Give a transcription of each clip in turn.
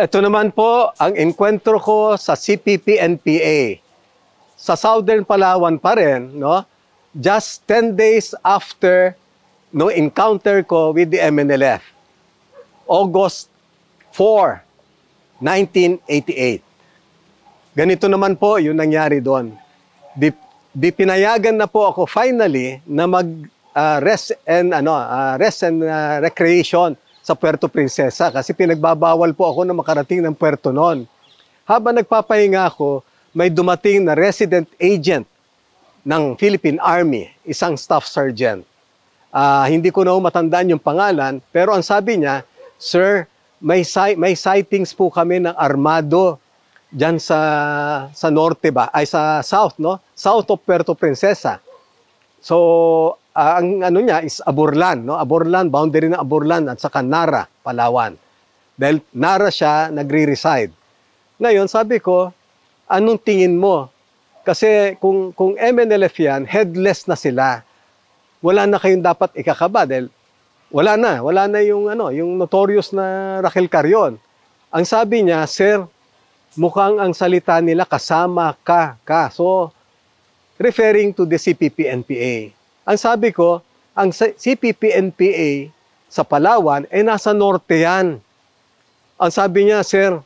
Ito naman po ang enkwentro ko sa CPP-NPA. Sa Southern Palawan pa rin, no? Just 10 days after no encounter ko with the MNLF. August 4, 1988. Ganito naman po yung nangyari doon. Di pinayagan na po ako finally na mag rest and recreation sa Puerto Princesa kasi pinagbabawal po ako na makarating ng puerto noon. Habang nagpapahinga ako, may dumating na resident agent ng Philippine Army, isang staff sergeant. Hindi ko na matandaan yung pangalan, pero ang sabi niya, "Sir, may sightings po kami ng armado diyan sa norte ba, ay sa south, no? South of Puerto Princesa." So, ang ano niya is Aborlan, no? Aborlan, boundary ng Aborlan at saka Nara, Palawan. Dahil Nara siya nagre-reside. Ngayon, sabi ko, anong tingin mo? Kasi kung MNLF yan, headless na sila. Wala na kayong dapat ikakaba dahil wala na yung yung notorious na Raquel Carrion. Ang sabi niya, "Sir, mukhang ang salita nila kasama ka." So, referring to the CPP-NPA. Ang sabi ko, ang CPP-NPA sa Palawan ay nasa norte yan. Ang sabi niya, "Sir,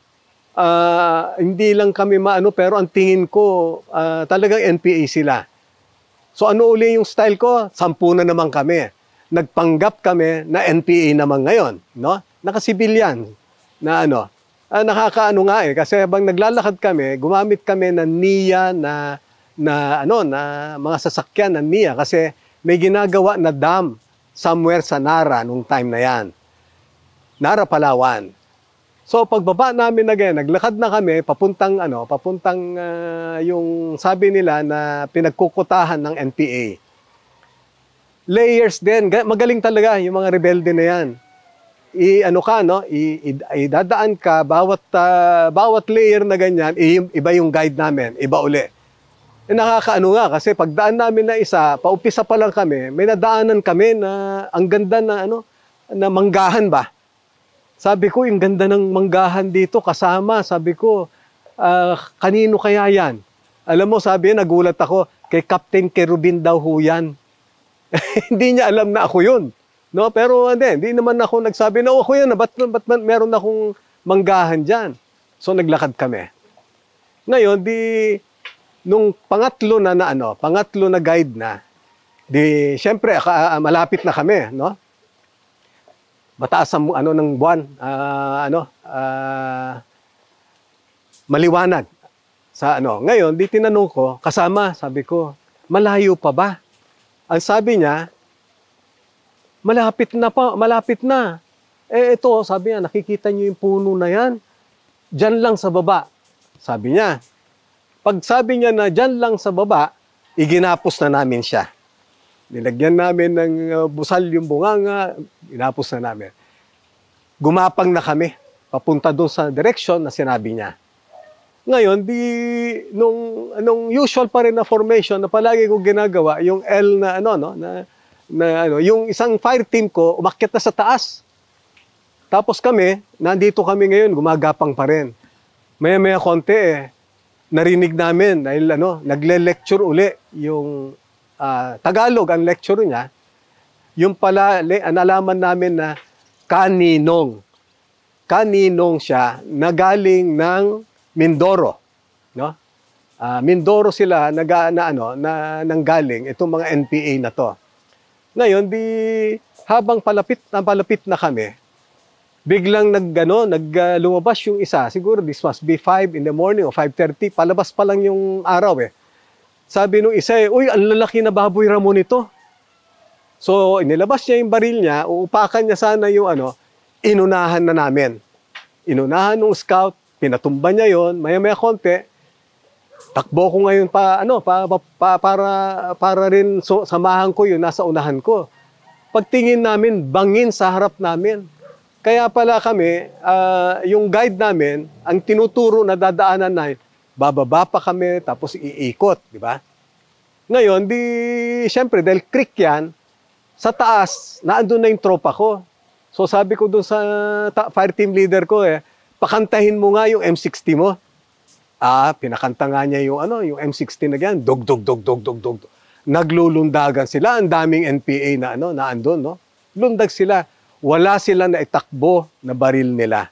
hindi lang kami pero ang tingin ko talagang NPA sila." So ano uli yung style ko? 10 na naman kami. Nagpanggap kami na NPA naman ngayon, no? Nakasibilyan na nakakaano nga kasi habang naglalakad kami, gumamit kami ng NIA na mga sasakyan ng NIA kasi may ginagawa na dam somewhere sa Nara nung time na yan. Nara, Palawan. So pagbaba namin naglakad na kami papuntang yung sabi nila na pinagkukutahan ng NPA. Layers din, magaling talaga yung mga rebelde na yan. Idadaan ka bawat layer na ganyan, iba yung guide namin, iba uli. Nakakaano nga kasi pagdaan namin na isa, paumpisa pa lang kami, may nadaanan kami na ang ganda na na manggahan ba. Sabi ko, yung ganda ng manggahan dito kasama. Sabi ko, kanino kaya yan? Alam mo, sabi niya, nagulat ako, kay Captain Kerubin daw ho yan. Hindi niya alam na ako yun. No? Pero hindi naman ako nagsabi na ako yan. Ba't meron akong manggahan dyan? So naglakad kami. Ngayon, nung pangatlo na guide na, syempre, malapit na kami, no? Mataas ang ng buwan, maliwanag sa Ngayon, tinanong ko, kasama, sabi ko, "Malayo pa ba?" Ang sabi niya, malapit na. Ito, sabi niya, "Nakikita niyo yung puno na yan? Diyan lang sa baba." Sabi niya. Pag sabi niya na diyan lang sa baba, iginapos na namin siya. Nilagyan namin ng busal yung bunganga, ginapos na namin. Gumapang na kami, papunta doon sa direction na sinabi niya. Ngayon, nung usual pa rin na formation na palagi ko ginagawa, yung L yung isang fire team ko, umakyat na sa taas. Tapos nandito kami ngayon, gumagapang pa rin. Maya-maya konti narinig namin dahil nagle-lecture uli yung Tagalog ang lecture niya. Yung pala nalaman namin na kaninong siya na galing ng Mindoro, no? Mindoro sila nanggaling itong mga NPA na to. Ngayon habang palapit na kami, biglang lumabas yung isa. Siguro this must be 5 in the morning o 5:30. Palabas pa lang yung araw Sabi nung isa "Uy, ang lalaki na baboy Ramon ito." So, inilabas niya yung baril niya, uupakan niya sana yung inunahan na namin. Inunahan ng scout, pinatumba niya yon, maya-maya konti, takbo ko ngayon para rin samahan ko yun, nasa unahan ko. Pagtingin namin, bangin sa harap namin. Kaya pala kami, yung guide namin, ang tinuturo na dadaanan na, bababa pa kami, tapos iikot, di ba? Ngayon, siyempre, dahil creek yan, sa taas, naandun na yung tropa ko. So sabi ko dun sa fire team leader ko pakantahin mo nga yung M60 mo. Pinakanta nga niya yung yung M60 na ganyan, dog dog dog dog dog dog. Naglulundagan sila, ang daming NPA na na andun, no? Lundag sila. Wala sila na itakbo na baril nila.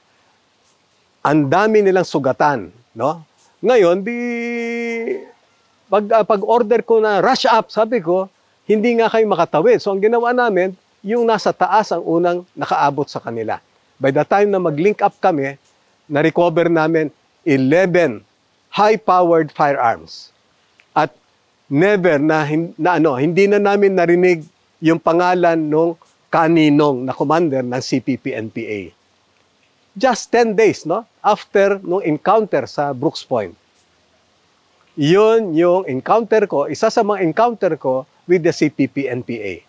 Ang dami nilang sugatan, no? Ngayon, pag order ko na rush up, sabi ko, hindi nga kayo makatawid. So ang ginawa namin, yung nasa taas ang unang nakaabot sa kanila. By the time na mag-link up kami, na-recover namin 11 high-powered firearms. At never hindi na namin narinig yung pangalan nung kaninong na commander ng CPP-NPA. Just 10 days, no? After nung encounter sa Brooks Point. Yun yung encounter ko, isa sa mga encounter ko with the CPP-NPA.